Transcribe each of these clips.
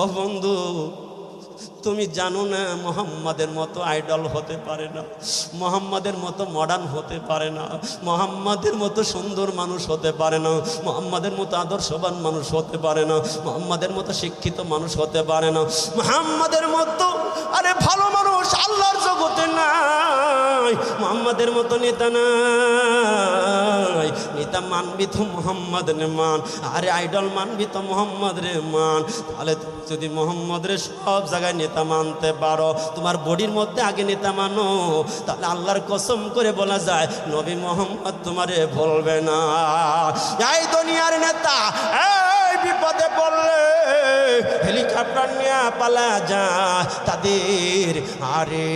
ও বন্ধু, তুমি জানো না মুহাম্মাদের মতো আইডল হতে পারে না, মুহাম্মাদের মতো মডার্ন হতে পারে না, মুহাম্মাদের মতো সুন্দর মানুষ হতে পারে না, মুহাম্মাদের মতো আদর্শবান মানুষ হতে পারে না, মুহাম্মাদের মতো শিক্ষিত মানুষ হতে পারে না, মুহাম্মাদের মতো আরে ভালো মানুষ আল্লাহর জগতে নাই, মুহাম্মাদের মতো নেতা নাই। নেতা মানবি তো মুহাম্মদ রে মান, আরে আইডল মানবি তো মুহাম্মদ রে মান। তাহলে যদি মুহাম্মদ রে সব জায়গায় নেতা মানতে পারো, তোমার বডির মধ্যে আগে নেতা মানো, তাহলে আল্লাহর কসম করে বলা যায় নবী মুহাম্মদ তোমারে ভুলবে না। এই দুনিয়ার নেতা এই বিপদে পড়লে হেলিকপ্টার নিয়ে পালা যায়, তাদের আরে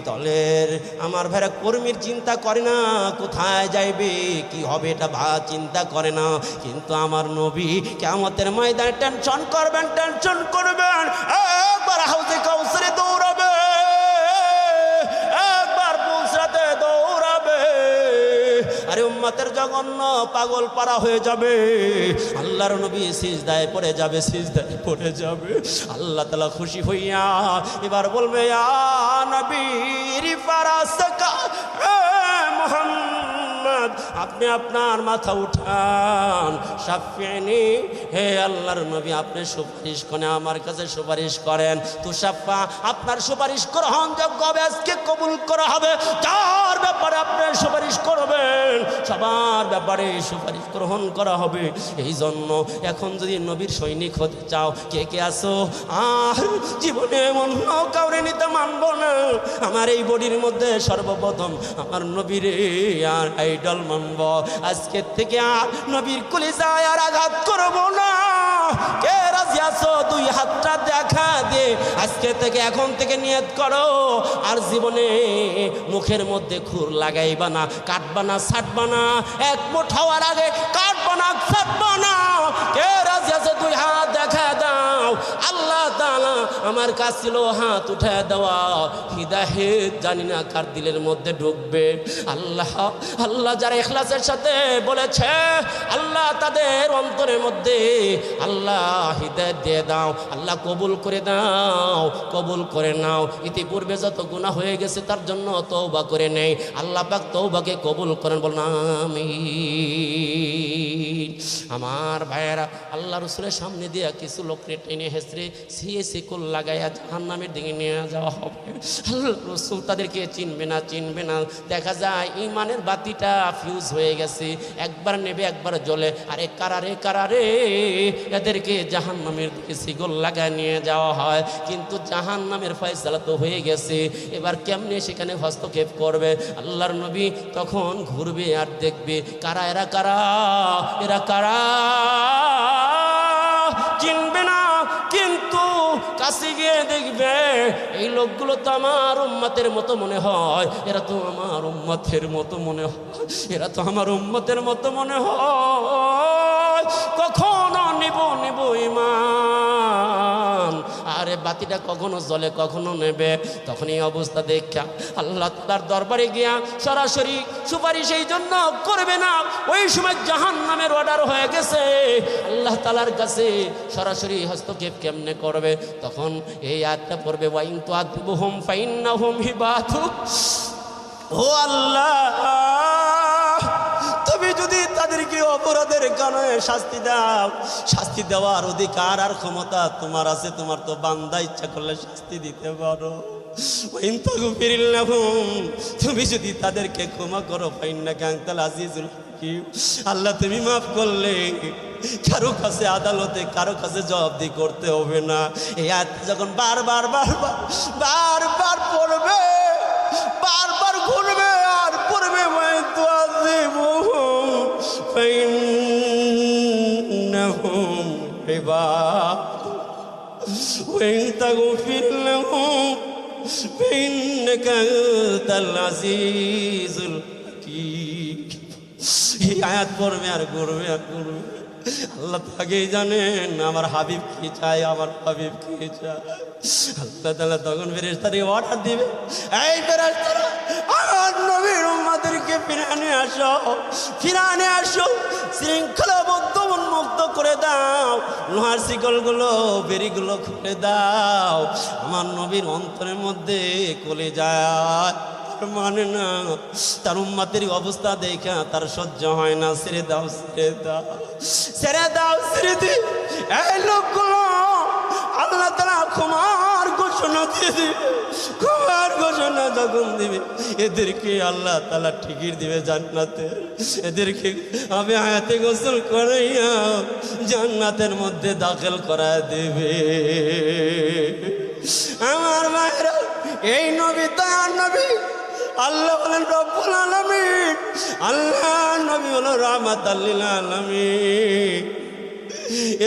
দলের আমার ভাইরা কর্মীর চিন্তা করে না কোথায় যাইবে কি হবে, এটা চিন্তা করে না। কিন্তু আমার নবী কিয়ামতের ময়দানে টেনশন করবেন, টেনশন করবেন, একবার হাউজে কাউসারে দৌড়াবে, একবার পুলসরাতে দৌড়াবে, আরে উম্মতের জঘন্য পাগল পারা হয়ে যাবে। আল্লাহর নবী সিজদায় পড়ে যাবে, সিজদায় পড়ে যাবে। আল্লাহ তাআলা খুশি হইয়া এবার বলবে ইয়া নবী রিফারাসকা, মুহাম্মদ আপনি আপনার মাথা উঠান, শাফিনি, হে আল্লাহর নবী আপনি সুপারিশ করেন, আমার কাছে সুপারিশ করেন। তুষাফা আপনার সুপারিশ গ্রহণযোগ্য হবে, আজকে কবুল করা হবে। যার ব্যাপারে আপনি সুপারিশ করবেন সবার ব্যাপারে সুপারিশ গ্রহণ করা হবে। এই জন্য এখন যদি নবীর সৈনিক হতে চাও, কে কে আসো আর জীবনে অন্য কাউরে নিতে মানব না, আমার এই বডির মধ্যে সর্বপ্রথম আমার নবীর আর আইডল মানব, আজকের থেকে আর নবীর কলিজায় আর আঘাত করব না। কে রাজি আছো দুই হাতটা দেখা দে, আজকে থেকে এখন থেকে নিয়ত করো আর জীবনে মুখের মধ্যে খুর লাগাইবা না, কাটবা না, ছাটবা না, এক মুঠ হওয়ার আগে কাটবা না, ছাটবা না। কে রাজি আছে দুই হাত দেখা দাও। আল্লাহ তাআলা আমার কাজ ছিল হাত উঠে দেওয়া, হিদায়াত জানি না কার দিলের মধ্যে ঢুকবে। আল্লাহ আল্লাহ যারা ইখলাসের সাথে বলেছে আল্লাহ তাদের অন্তরের মধ্যে আল্লাহ হিদায়াত দিয়ে দাও, আল্লাহ কবুল করে দাও, কবুল করে নাও। ইতিপূর্বে যত গুনাহ হয়ে গেছে তার জন্য তওবা করে নেই, আল্লাহ পাক তওবাকে কবুল করেন, বলুন আমিন। আমার ভাইয়েরা, আল্লাহ রসুলের সামনে দিয়ে কিছু লোককে টেনে হেসড়ে শিকল লাগাইয়া জাহান্নামের দিকে নিয়ে যাওয়া হবে। আল্লাহ রসুল তাদেরকে চিনবে না, চিনবে না। দেখা যায় ইমানের বাতিটা ফিউজ হয়ে গেছে, একবার নেবে একবার জ্বলে, আরে কারারে কারারে এদেরকে জাহান্নামের দিকে শিকল লাগায় নিয়ে যাওয়া হয়। কিন্তু জাহান্নামের ফয়সালা তো হয়ে গেছে, এবার কেমনে সেখানে হস্তক্ষেপ করবে? আল্লাহর নবী তখন ঘুরবে আর দেখবে কারা এরা, কারা এরা, কারা চিনবে না। কিন্তু কাছে গিয়ে দেখবে এই লোকগুলো তো আমার উম্মতের মতো মনে হয়, এরা তো আমার উম্মতের মতো মনে হয়, এরা তো আমার উম্মতের মতো মনে হয়। কখনো নিব নিব ইমান, আরে বাতিটা কখনো জ্বলে কখনো নেবে। তখন এই অবস্থা দেখা আল্লাহ তার দরবারে গিয়া সরাসরি সুপারিশ এই জন্য করবে না, ওই সময় জাহান্নামের অর্ডার হয়ে গেছে। আল্লাহ তাআলার কাছে সরাসরি হস্তক্ষেপ কেমনে করবে? তখন এই আয়াতটা পড়বে ওয়াইন তুআযিবুহুম ফাইন্নাহুম ইবাদুক। ও আল্লাহ, তুমি যদি তাদেরকে অপরাধের কারণে শাস্তি দাও, শাস্তি দেওয়ার অধিকার আর ক্ষমতা তোমার আছে, তোমার তো বান্দা ইচ্ছা করলে শাস্তি দিতে পারো। তুমি যদি তাদেরকে ক্ষমা করো, ফাইন্নাকা আনতাল আজিজুল হাকীম, আল্লাহ তুমি মাফ করলে কারো কাছে আদালতে কারো কাছে জবাবদিহি করতে হবে না। এই আয়াত যখন বারবার বারবার বারবার পড়বে, বারবার ঘুরবে আর পড়বে, ফাইন্নাহুম ইবাদুক ওয়াইন তাগফির লাহুম ফাইন্নাকা আনতাল আজিজুল হাকীম। এই আয়াত পড়বে আর ঘুরবে আর ঘুরবে। আল্লাহ তো আগেই জানেন আমার হাবিব কি চায়, আমার হাবিব কি চায়। আল্লাহ তাআলা তখন ফেরেশতাকে অর্ডার দিবে, এই ফেরেশতারা আমার আল্লাহর নবীর উম্মতদেরকে ফিরানে আসো, ফিরানে আসো, শৃঙ্খলাবদ্ধ উন্মুক্ত করে দাও, লোহার শিকলগুলো বেরিগুলো খুলে দাও। আমার নবীর অন্তরের মধ্যে কলে যায়, মানে না, তার উম্মতের অবস্থা দেখা তার সহ্য হয় না। ছেড়ে দাও, ছেড়ে দাও, ছেড়ে দাও, ছেড়ে দি। এই লোকগুলো আল্লাহ তাআলা ক্ষমার ঘোষণা দিয়ে দিবে, ক্ষমার ঘোষণা যখন দিবে এদেরকে আল্লাহ তাআলা টিকিট দিবে জান্নাতে। এদেরকে আমি হায়াতে গোসল করাইয়া জান্নাতের মধ্যে দাখিল করা দেবে। আমার ভাইরা, এই নবী তার নবী, আল্লাহ বলেন রব্বুল আলামিন, আল্লাহ নবী হলো রাহমাতাল লিল আলামিন।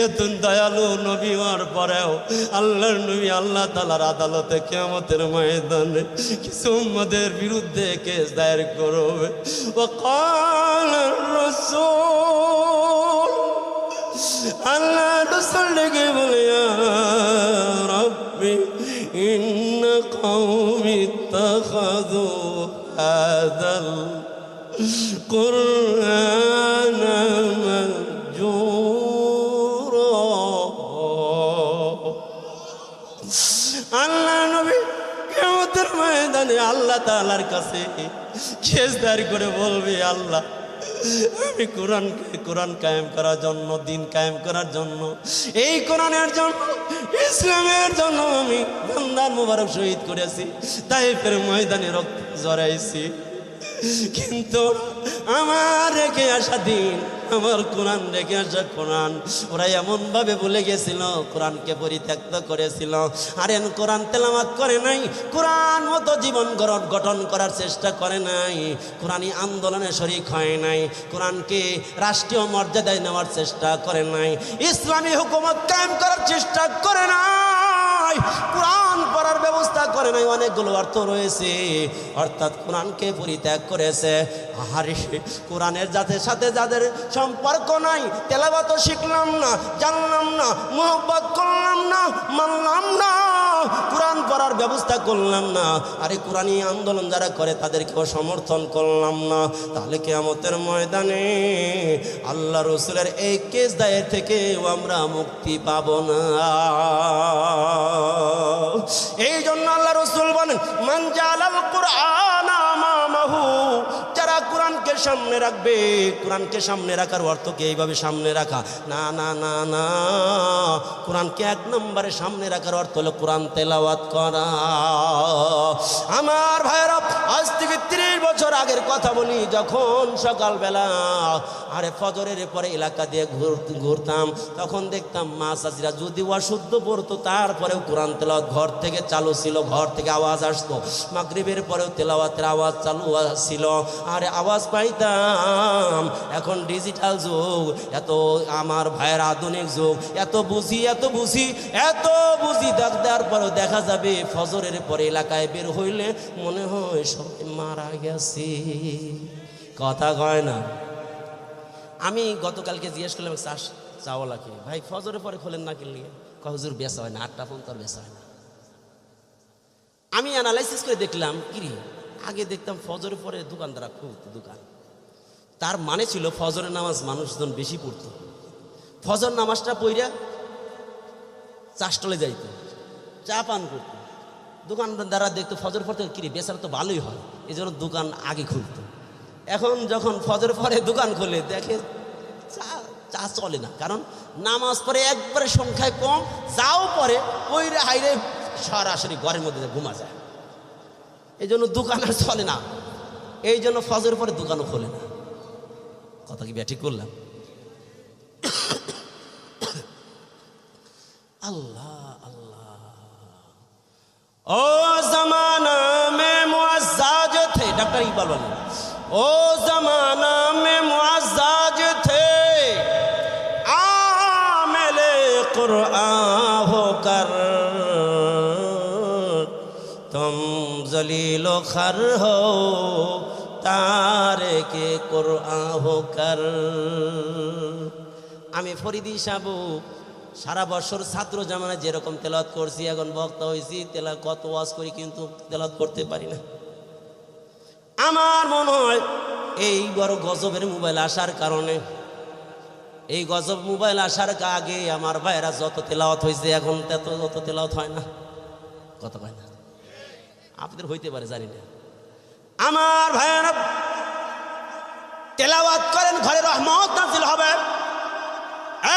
এত দয়ালু নবী হওয়ার পরেও আল্লাহর নবী আল্লাহ তাআলার আদালতে কিয়ামতের ময়দানে কিছু উম্মতের বিরুদ্ধে কেস দায়ের করবে। ওয়াকালার রাসূল, আল্লাহ রাসূল ডেকে বলে, ইয়া রাব্বি ইন্না কওমি ইত্তাখাযু হাযাল কুরআনা মাহজুরা। আল্লাহ নবী কিয়ামতের ময়দানে আল্লাহ তাআলার কাছে কেস দায়ের করে বলবে, আল্লাহ আমি কোরআন কায়েম করার জন্য, দিন কায়েম করার জন্য, এই কোরআনের জন্য, ইসলামের জন্য আমি বান্দার মোবারক শহীদ করেছি, তাইফের ময়দানে রক্ত ঝরাইছি, কিন্তু আমার রেখে আসা দিন, আমার কোরআন রেখে আসা কোরআন ওরা এমনভাবে ভুলে গেছিল, কোরআনকে পরিত্যক্ত করেছিল। আর কোরআন তেলাওয়াত করে নাই, কোরআন মতো জীবন গঠন করার চেষ্টা করে নাই, কোরআনী আন্দোলনে শরিক হয় নাই, কোরআনকে রাষ্ট্রীয় মর্যাদায় নেওয়ার চেষ্টা করে নাই, ইসলামী হুকুমত কায়েম করার চেষ্টা করে নাই, কোরআন পড়ার ব্যবস্থা করে নাই। অনেকগুলো অর্থ রয়েছে, অর্থাৎ কোরআনকে পরিত্যাগ করেছে। আরে কোরআনের সাথে যাদের সম্পর্ক নাই, তেলাওয়াত শিখলাম না, জানলাম না, মোহব্বত করলাম না, মানলাম না, কোরআন পড়ার ব্যবস্থা করলাম না, আরে কোরআনী আন্দোলন যারা করে তাদেরকেও সমর্থন করলাম না, তাহলে কিয়ামতের ময়দানে আল্লাহ রাসূলের এই কেস দায়ের থেকেও আমরা মুক্তি পাব না। এই জন্য আল্লাহ রাসূল বলেন, মান জালাল কুরআন আমামাহু, যারা কোরআনকে সামনে রাখবে, কোরআনকে সামনে রাখার অর্থ কি এইভাবে সামনে রাখা? না না না না, কোরআনকে এক নম্বরে সামনে রাখার অর্থ হলো কোরআন তেলাওয়াত করা। আমার ভাইরা, আজ থেকে 30 বছর আগের কথা বলি, যখন সকালবেলা আরে ফজরের পরে এলাকা দিয়ে ঘুরতাম, তখন দেখতাম মা চাচিরা যদি অশুদ্ধ পড়তো তারপরেও কোরআন তেলাওয়াত ঘর থেকে চালু ছিল, ঘর থেকে আওয়াজ আসতো, মাগরিবের পরেও তেলাওয়াতের আওয়াজ চালু ছিল, আরে আওয়াজ পাইতাম। এখন ডিজিটাল যুগ, এত আমার ভাইয়ের আধুনিক যুগ, এত বুঝি দেওয়ার পরেও দেখা যাবে ফজরের পরে এলাকায় বের হইলে মনে হয় সবাই মারা গেছে, কথা কয় না। আমি গতকালকে জিজ্ঞেস করলাম চাওয়ালাকে, ভাই ফজরের পরে খোলেন না কিনলে? হুজুর বেচা হয় না, 8টা পর্যন্ত আর বেচা হয় না। আমি অ্যানালাইসিস করে দেখলাম, কিরে আগে দেখতাম ফজরের পরে দোকানদারা খুলতো দোকান, তার মানে ছিল ফজরের নামাজ মানুষজন বেশি পড়তো, ফজর নামাজটা পইরা চাষটলে যাইতো, চা পান করতো, দোকানদাররা দেখতো ফজর পর থেকে কিরে বেচারা তো ভালোই হয়, এই জন্য দোকান আগে খুলতো। এখন যখন ফজর পরে দোকান খোলে দেখে চা চলে না, কারণ নামাজ পরে একবারে সংখ্যায় কম, যাও পরে ওই রে হাইরে সরাসরি ঘরের মধ্যে ঘুমা যায়, এই জন্য দোকান আর চলে না, এই জন্য ফজর পরে দোকানও খোলে না। কথা কি ব্যাঠিক করলাম? আল্লাহ আল্লাহ, ও জমানা মে মুআজ্জাজ থে, ডॉक्टर इकबाल বলেন, ओ जमाना में मुआज़्ज़ाज थे, आमिले कुरआन होकर तुम जलीलो खर हो, तारिके कुरआन होकर। আমি ফরিদি সাহেব সারা বছর ছাত্র জামানায় যেরকম তেলাওয়াত করছি, এখন বক্তা হয়েছি, কত ওয়াজ করি কিন্তু তেলাওয়াত করতে পারি না। আমার মনে হয় এই বড় গজবের মোবাইল আসার কারণে, এই গজব মোবাইল আসার আগে আমার ভাইরা যত তেলাওয়াত হয়েছে এখন তত তেলাওয়াত হয় না। কত হয় না? আপনাদের হইতে পারে, জানি না। আমার ভাইরা তেলাওয়াত করেন, ঘরে রহমত নাজিল হবে।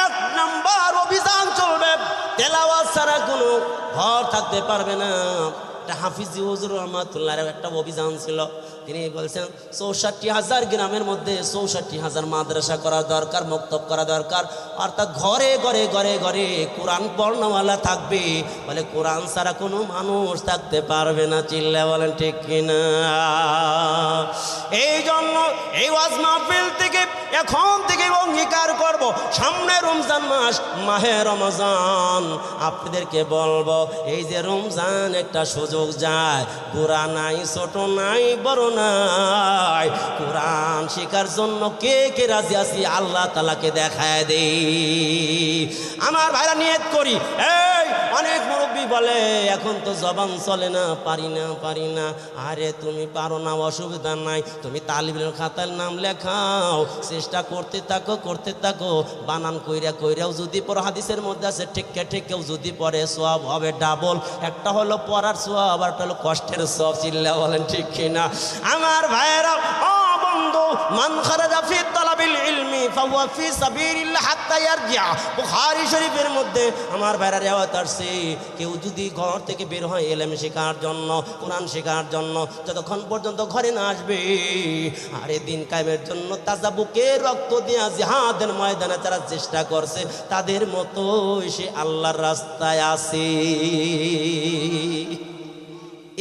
এক নাম্বার অভিযান চলবে, তেলাওয়াত ছাড়া কোনো ঘর থাকতে পারবে না। হাফিজি হুজুর রহমাতুল্লাহর একটা অভিযান ছিল, তিনি বলছেন ৬৪,০০০ গ্রামের মধ্যে ৬৪,০০০ মাদ্রাসা করা দরকার, মক্তব করা দরকার। অর্থাৎ ঘরে ঘরে ঘরে ঘরে কোরআন পড়নেওয়ালা থাকবে। বলে কোরআন ছাড়া কোনো মানুষ থাকতে পারবে না। চিল্লা বলেন ঠিক কিনা? এই জন্য এই ওয়াজ মাহফিল থেকে এখন থেকে অঙ্গীকার করব, সামনে রমজান মাস, মাহে রমজান, আপনাদেরকে বলবো এই যে রমজান একটা সুযোগ যায়, বুড়া নাই, ছোট নাই, বড় নাই, কোরআন শেখার জন্য কে কে রাজি আছি আল্লাহ তাআলাকে দেখায় দেই। আমার ভাইরা নিয়ত করি, এই অনেক মুরব্বী বলে এখন তো জবান চলে না, পারি না। আরে তুমি পারো না, অসুবিধা নাই, তুমি তালিবের খাতার নাম লেখাও, চেষ্টা করতে থাকো। বানান কইরাও যদি পড়ো, হাদিসের মধ্যে আছে ঠিককেও যদি পড়ে সওয়াব হবে ডাবল। একটা হলো পড়ার সওয়াব, আর একটা হলো কষ্টের সওয়াব। চিল্লা বলেন ঠিক কিনা? আমার ভাইয়েরা, ও বন্ধু, মান খারাজা ফি তালাবিল ইলমি ফাহুয়া ফি সাবিলিল্লাহ হাত্তা ইয়ারজিআ। বুখারী শরীফের মধ্যে আমার ভাইয়েরা রিওয়ায়াত আছে, কেউ যদি ঘর থেকে বের হয় ইলম শেখার জন্য, কোরআন শেখার জন্য, যতক্ষণ পর্যন্ত ঘরে না আসবে, আরে দিন কায়েমের জন্য তাজা বুকে রক্ত দিয়া জিহাদের ময়দানে যারা চেষ্টা করছে, তাদের মতো সে আল্লাহর রাস্তায় আছে।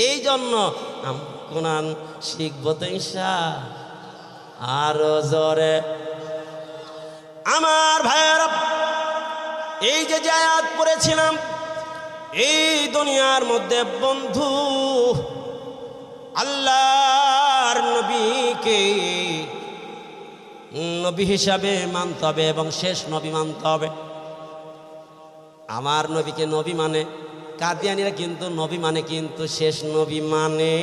এই জন্য কোরআন শিখবো তো ইনশাআল্লাহ। আরো জোরে আমার ভাইয়েরা, এই যে আয়াত পড়েছিলাম, এই দুনিয়ার মধ্যে বন্ধু আল্লাহর নবীকে নবী হিসাবে মানতে হবে এবং শেষ নবী মানতে হবে। আমার নবীকে নবী মানে, কাদিয়ানীরা কিন্তু নবী মানে কিন্তু শেষ নবী মানে,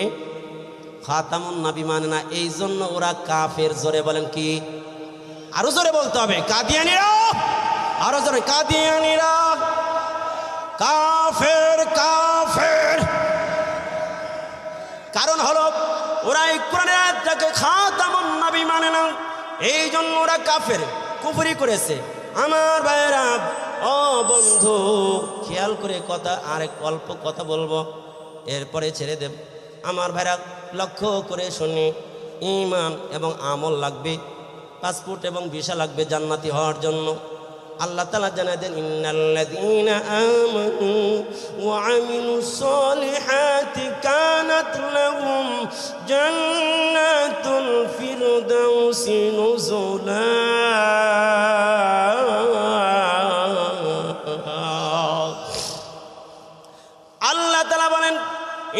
খাতামুন নবী মানে না। এই জন্য ওরা কাফের। জোরে বলেন কি? আরো জোরে বলতে হবে, কাদিয়ানীরা, আরো জোরে, কাদিয়ানীরা কাফের। কারণ হলো ওরা এই কোরআনের আয়াতটাকে খাতামুন নবী মানে না, এই জন্য ওরা কাফের, কুফরি করেছে। আমার ভাইয়েরা, ও বন্ধু, খেয়াল করে কথা, আরেক অল্প কথা বলবো, এরপরে ছেড়ে দেব। আমার ভাইরা লক্ষ্য করে শুনি, ঈমান এবং আমল লাগবে, পাসপোর্ট এবং ভিসা লাগবে জান্নাতি হওয়ার জন্য। আল্লাহ তাআলা জানায় দেন, ইন্নাল্লাযীনা আমানু ওয়া আমিলুস সলিহাতি কানাত লাহুম জান্নাতুল ফিরদাউসি নুজুলা। আল্লাহ তাআলা বলেন,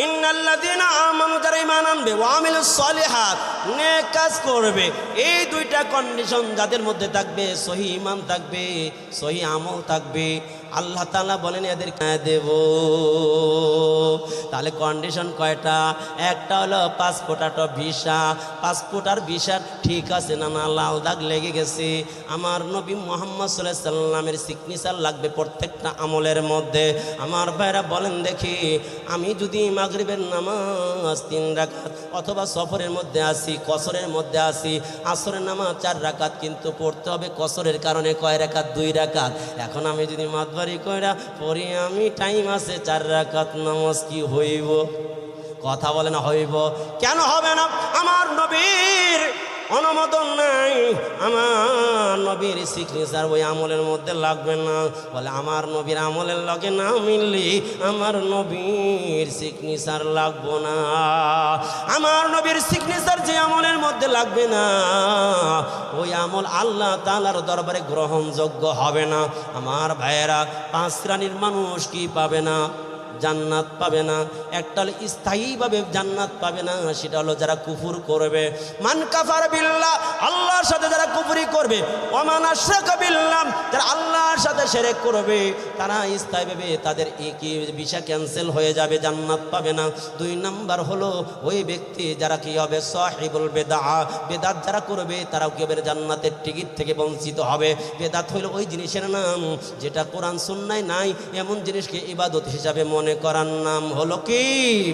ইন্নাল্লাযীনা আমানু, যারা ঈমান আনবে, ওয়া আমিলুস সলিহাত, নেক কাজ করবে, এই দুইটা কন্ডিশন যাদের মধ্যে থাকবে, সহি ঈমান থাকবে, সহি আমল থাকবে, আল্লাহ তাআলা বলেন এদেরকে দেব। তাহলে কন্ডিশন কয়টা? একটা হলো পাসপোর্ট আর ভিসা। পাসপোর্ট আর ভিসা ঠিক আছে না, না লাল দাগ লেগে গেছে। আমার নবী মুহাম্মদ সাল্লাল্লাহু আলাইহি সাল্লামের সিগনেচার লাগবে প্রত্যেকটা আমলের মধ্যে। আমার ভাইরা বলেন দেখি, আমি যদি মাগরিবের নামাজ 3 রাকাত অথবা সফরের মধ্যে আসি, কসরের মধ্যে আসি, আসরের নামাজ 4 রাকাত কিন্তু পড়তে হবে কসরের কারণে, কয় রাকাত? 2 রাকাত। এখন আমি যদি মাতবাড়ি কইরা পড়ি, আমি টাইম আছে 4 রাকাত নামাজ, কি হইব? কথা বলে না হইব? কেন হবে না? আমার নবীর অনুমোদন নাই, আমার নবীর সিগনেচার ওই আমলের মধ্যে লাগবে না। বলে আমার নবীর আমলের লগে না মিললি আমার নবীর সিগনেচার লাগবো না। আমার নবীর সিগনেচার যে আমলের মধ্যে লাগবে না, ওই আমল আল্লাহ তাআলার দরবারে গ্রহণযোগ্য হবে না। আমার ভাইয়েরা, 5 শ্রেণীর মানুষ কি পাবে না? জান্নাত পাবে না। একটা হলো স্থায়ীভাবে জান্নাত পাবে না, সেটা হলো যারা কুফর করবে। মান কাফার বিল্লাহ, আল্লাহর সাথে যারা কুফরি করবে, ওয়া মান আশরাকা বিল্লাহ, যারা আল্লাহর সাথে শিরক করবে, তারা স্থায়ীভাবে তাদের একই ভিসা ক্যান্সেল হয়ে যাবে, জান্নাত পাবে না। 2 নাম্বার হলো ওই ব্যক্তি যারা কি হবে, সাহিবুল বেদাহ, বেদাত যারা করবে তারাও কি হবে, জান্নাতের টিকিট থেকে বঞ্চিত হবে। বেদাত হলো ওই জিনিসের নাম যেটা কোরআন সুন্নায় নাই, এমন জিনিসকে ইবাদত হিসাবে মনে করার নাম হলো কি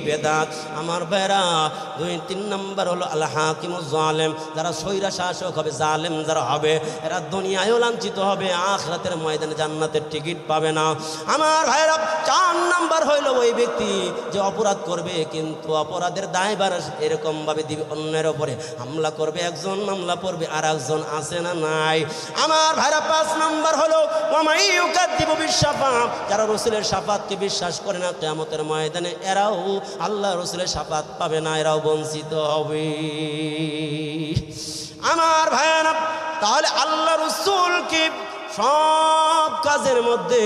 বেদাত। আমার ভাইরা 2-3 নাম্বার হলো আল হাকিমুজ জালেম, যারা সৈরা শাসক হবে, জালেম যারা হবে, এরা দুনিয়ায়ও লাঞ্ছিত হবে, আখিরাতের ময়দানে জান্নাতের টিকিট পাবে না। আমার ভাইরা 4 নাম্বার হইলো ওই ব্যক্তি যে অপরাধ করবে, কিন্তু অপরাধের দায়ভার এরকম ভাবে দিবে, অন্যের উপরে হামলা করবে, একজন মামলা পড়বে আর একজন আছে না নাই। আমার ভাইরা 5 নাম্বার হলো ওয়ামাই ইউকাদ্দিবু বিশাফাআত, যারা রাসূলের শাফাআতকে বিশ্বাস করে না, কিয়ামতের ময়দানে এরাও আল্লাহ রাসূলের শাফাআত পাবে না, এরাও বঞ্চিত হবে। আমার ভাইরা তাহলে আল্লাহ রাসূলকে সব কাজের মধ্যে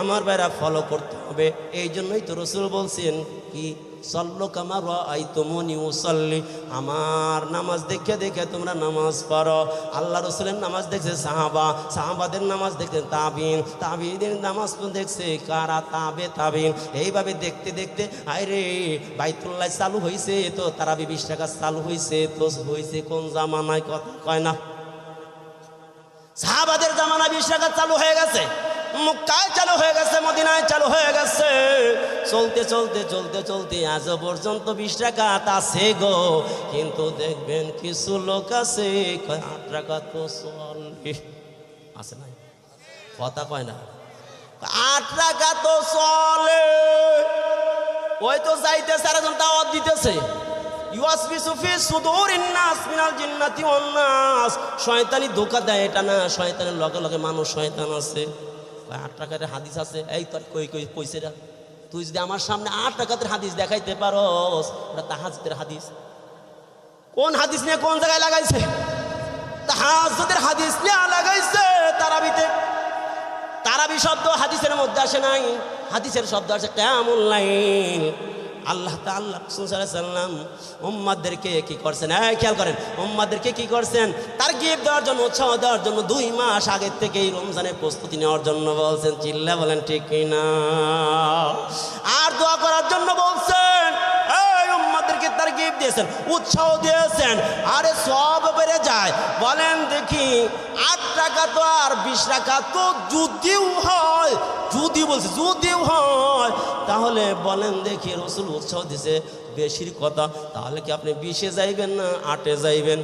আমার ভাইরা ফলো করতে হবে। এই জন্যই তো রাসূল বলছেন কি, সল্লু কামা রাআইতুমুনি উসাল্লি, আমার নামাজ দেখে দেখে তোমরা নামাজ পড়ো। আল্লাহ রাসূলের নামাজ দেখছে সাহাবা, সাহাবাদের নামাজ দেখছে তাবিন, তাবিদের নামাজ দেখছে কারা, তাবিন। এইভাবে দেখতে দেখতে আরে বাইতুল্লাহ চালু হয়েছে, তো তারাবি 20 টাকা চালু হয়েছে, তো হয়েছে কোন জামানায়, কথা কয় না, সাহাবাদের জামানায় 20 টাকা চালু হয়ে গেছে, মক্কায় চালু হয়ে গেছে, মদিনায় চালু হয়ে গেছে। চলতে চলতে চলতে চলতে আজ পর্যন্ত 20 টাকা আছে গো, কিন্তু দেখবেন কিছু লোক আছে 8 টাকা তো চলে, আছে না, কথা কয় না, 8 টাকা তো চলে, ওই তো যাইতেছে আর একজন দাওয়াত দিতেছে, ইউয়াসবিসু ফি সুদুরিন নাস মিনাল জিন্নাতি ওয়ান নাস, শয়তানি ধোঁকা দেয়, এটা না, শয়তানের লগে লগে মানুষ শয়তান আছে। 8 টাকার হাদিস আছে, এই তোর কইছে না, তুই যদি আমার সামনে 8 টাকার হাদিস দেখাইতে পারোস, ওটা তাহাজ্জুদের হাদিস। কোন হাদিস নিয়ে কোন জায়গায় লাগাইছে? তাহাজ্জুদের হাদিস নিয়ে লাগাইছে তারাবিতে। তারাবি শব্দ হাদিসের মধ্যে আসে নাই, হাদিসের শব্দ আছে কিয়ামুল লাইল। আল্লাহ তাআলা রাসূল সাল্লাল্লাহু আলাইহি ওয়াসাল্লাম উম্মতদেরকে কি করছেন, খেয়াল করেন, উম্মতদেরকে কি করছেন, তারগিব দেওয়ার জন্য, উৎসাহ দেওয়ার জন্য 2 মাস আগের থেকেই রমজানের প্রস্তুতি নেওয়ার জন্য বলছেন, চিল্লা বলেন ঠিক কিনা, আর দোয়া করার জন্য বলছেন, এই উম্মতদেরকে তারগিব দিয়েছেন, উৎসাহ দিয়েছেন, আরে সব বেড়ে যায়। বলেন দেখি 8 টাকা তো আর 20 টাকা তো যদিও হয়, যদি বলছে যদিও হয়, তাহলে বলেন দেখি রাসূল উৎসাহ দিছে বেশির কথা, তাহলে কি আপনি 20-এ যাইবেন না 8-এ যাইবেন?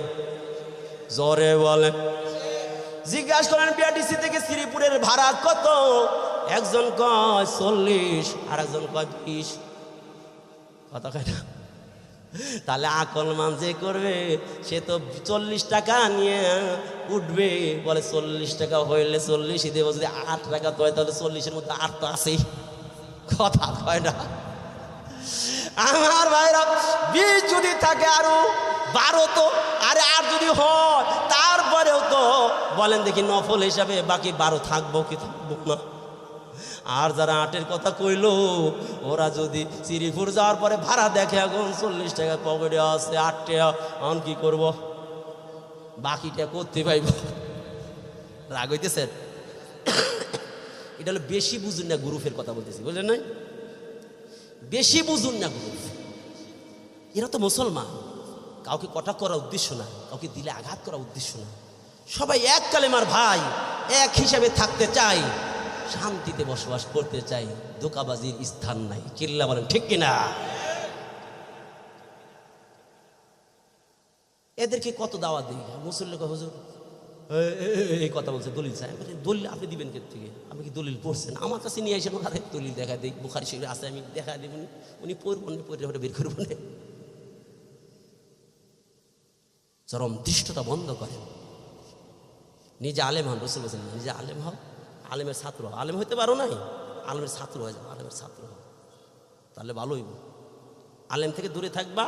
জোরে বলেন। জিজ্ঞাসা করেন বিআরটিসি থেকে শ্রীপুরের ভাড়া কত? একজন কয় 40, আর একজন কয় 20, কথা কয় না। তাহলে আকলমান যে করবে সে তো 40 টাকা নিয়ে উঠবে, বলে 40 টাকা হইলে 40ই দেবো, যদি 8 টাকা তো হয় তাহলে 40-এর মধ্যে 8 তো আছেই, কথা কয় না। আমার ভাইরা 20 যদি থাকে আরো 12 তো, আরে 8 যদি হয় তারপরেও তো বলেন দেখি নফল হিসাবে বাকি 12 থাকবো কি থাকবো না। আর যারা 8-এর কথা কইল, ওরা যদি শ্রীপুর যাওয়ার পরে ভাড়া দেখে এখন 40 টাকা পকেটে আছে, 8 টাকা, এখন কি করব, বাকিটা করতে পাইব, রাগ হইতেছেন? এটা হলো বেশি বুঝুন না গ্রুপের কথা বলতেছি, বুঝলেন না, বেশি বুঝুন না গ্রুপ। এরা তো মুসলমান, কাউকে কটাক্ষ করার উদ্দেশ্য না, কাউকে দিলে আঘাত করার উদ্দেশ্য না, সবাই এক কালেমার ভাই, এক হিসাবে থাকতে চাই, শান্তিতে বসবাস করতে চাই, ধোঁকাবাজির স্থান নাই, চিল্লা বলেন ঠিক কিনা। এদেরকে কত দাওয়াত দিই, মুসল্লি হুজুর এই কথা বলছে, দলিল চাই, দলিল আপনি দিবেন কে থেকে, আপনি কি দলিল পড়ছেন? আমার কাছে নিয়ে এসে আরে দলিল দেখা দিই, বুখারী শরীফে আছে, আমি দেখা দেবেন, উনি পড়বেন, পড়ে বের করবেন। চরম দৃষ্টতা বন্ধ করেন, নিজে আলেম হন, রাসূল বলেছেন নিজে আলেম হও, আলেমের ছাত্র, আলেম হইতে পারো নাই, আলেমের ছাত্র হয়ে যাও, আলেমের ছাত্র হও, তাহলে ভালোই। আলেম থেকে দূরে থাকবা,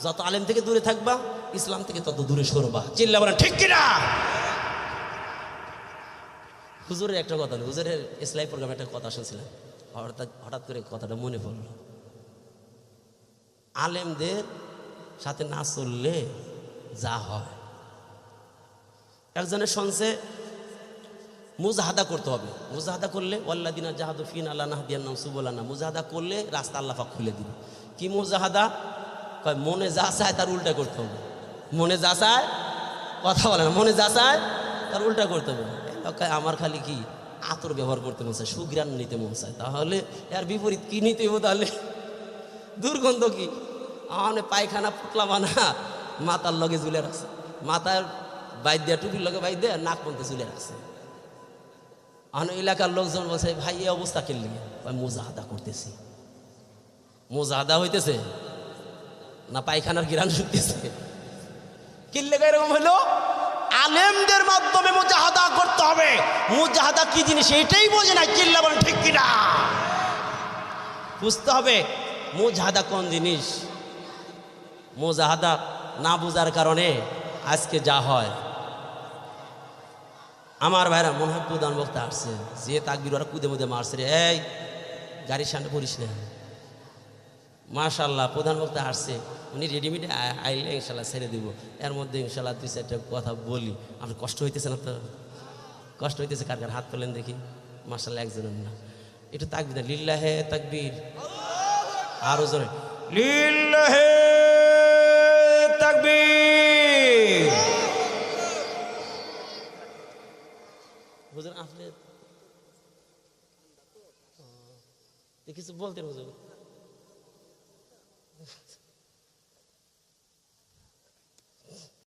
যত আলেম থেকে দূরে থাকবা ইসলাম থেকে তত দূরে সরবা, চিল্লা বলেন ঠিক কিনা। হুজুরের একটা কথা নেই, হুজুরের ইসলামী প্রোগ্রামে একটা কথা শুনছিলাম, হঠাৎ হঠাৎ করে কথাটা মনে পড়ল, আলেমদের সাথে না চললে যা হয়। একজনের শুনছে মুজাহাদা করতে হবে, মুজাহাদা করলে ওয়াল্লাযিনা জাহাদু ফিনা লানাহদিয়ান্নাহুম সুবুলানা, মুজাহাদা করলে রাস্তা আল্লাহ পাক খুলে দিবে। কি মুজাহাদা? কয় মনে যা চায় তার উল্টা করতে হবে। মনে যা চায়, কথা বলে না, মনে যা চায় তার উল্টা করতে হবে। আমার খালি কি আতর ব্যবহার করতে মন চায়, সুঘ্রাণ নিতে মন চায়, তাহলে এর বিপরীত কি নিতে হবো? তাহলে দুর্গন্ধ কি, আমার পায়খানা পুতলা বানা মাথার লগে ঝুলে রাখছে, মাথার বাইর দেয়া, টুপির লগে বাইর দেয়া, নাক পর্যন্ত ঝুলে রাখছে। আমার এলাকার লোকজন বলছে ভাই এই অবস্থা কেলি, মুজাহাদা করতেছি। মুজাহাদা হইতেছে না পায়খানার গিরান শুকতেছে? কিল্লে এরকম হইলো, আলেমদের মাধ্যমে মুজাহাদা করতে হবে। মুজাহাদা কি জিনিস এটাই বোঝে না, কিল্লা বলেন ঠিক কিনা? বুঝতে হবে মুজাহাদা কোন জিনিস। মুজাহাদা না বুঝার কারণে আজকে যা হয়। আমার ভাইরা মনে হয় প্রধান বক্তা আসছে, যে তাকবির ওরা কুদে মুদে মারছে রে, এই গাড়ির সামনে পড়িস না। মাশাআল্লাহ প্রধান বক্তা আসছে, উনি রেডিমেডে আইলে ইনশাল্লাহ ছেড়ে দিব। এর মধ্যে ইনশাল্লাহ 2-4টা কথা বলি। আপনার কষ্ট হইতেছে না তো? কষ্ট হইতেছে? কার কার হাত তোলেন দেখি। মাশাআল্লাহ একজনের না, একটু তাকবির না, লিল্লাহে তাকবীর, আরো জোরে লিল্লাহে তাকবীর। হুজুর আপনি কিছু বলতেন হুজুর?